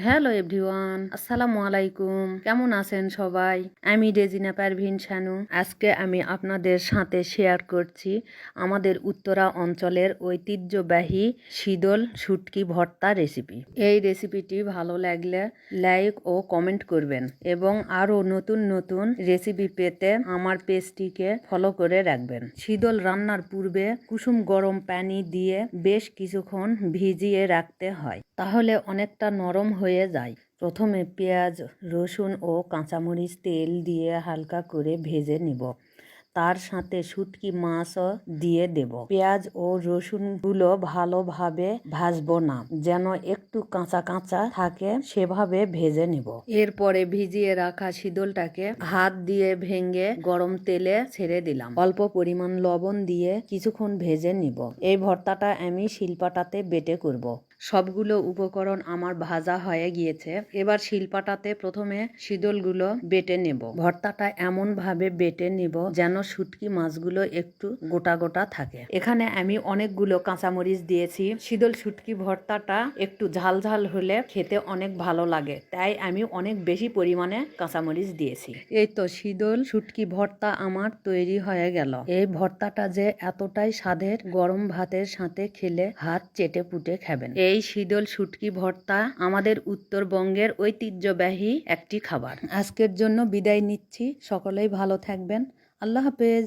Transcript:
Hello everyone, আসসালামু আলাইকুম। কেমন আছেন সবাই? আমি রেজিনা পারভিন শানু। আজকে আমি আপনাদের সাথে শেয়ার করছি আমাদের উত্তরা অঞ্চলের ঐতিহ্যবাহী শীতল শুটকি ভর্তা রেসিপি। এই রেসিপিটি ভালো লাগলে লাইক ও কমেন্ট করবেন এবং আরও নতুন নতুন রেসিপি পেতে আমার পেজটিকে ফলো করে রাখবেন। শীতল রান্নার পূর্বে কুসুম গরম পানি দিয়ে বেশ কিছুক্ষণ ভিজিয়ে রাখতে হয়, তাহলে অনেকটা নরম হয়ে যায়। প্রথমে পেঁয়াজ, রসুন ও কাঁচামরিচ তেল দিয়ে হালকা করে ভেজে নিব। তার সাথে শুটকি মাছও দিয়ে দেব। পেঁয়াজ ও রসুনগুলো ভালোভাবে ভাজবো না, যেন একটু কাঁচা কাঁচা থাকে, সেভাবে ভেজে নিব। এরপরে ভিজিয়ে রাখা শীতলটাকে হাত দিয়ে ভেঙে গরম তেলে ছেড়ে দিলাম। অল্প পরিমাণ লবণ দিয়ে কিছুক্ষণ ভেজে নিব। এই ভর্তাটা আমি শিলপাটাতে বেটে করব। সবগুলো উপকরণ আমার ভাজা হয়ে গিয়েছে। এবার শিলপাটাতে প্রথমে শীতলগুলো বেটে নেব। ভর্তাটা এমন ভাবে বেটে নেব যেন শুটকি মাছগুলো একটু গোটা গোটা থাকে। এখানে আমি অনেকগুলো কাঁচামরিচ দিয়েছি। শীতল শুটকি ভর্তাটা একটু ঝাল ঝাল হলে খেতে অনেক ভালো লাগে, তাই আমি অনেক বেশি পরিমাণে কাঁচামরিচ দিয়েছি। এই তো শীতল শুটকি ভর্তা আমার তৈরি হয়ে গেল। এই ভর্তাটা যে এতটাই স্বাদের, গরম ভাতের সাথে খেলে হাত চেটে পুটে খাবেন। এই শীতল শুটকি ভর্তা আমাদের উত্তরবঙ্গের ঐতিহ্যবাহী একটি খাবার। আজকের জন্য বিদায় নিচ্ছি। সকলেই ভালো থাকবেন। আল্লাহ হাফেজ।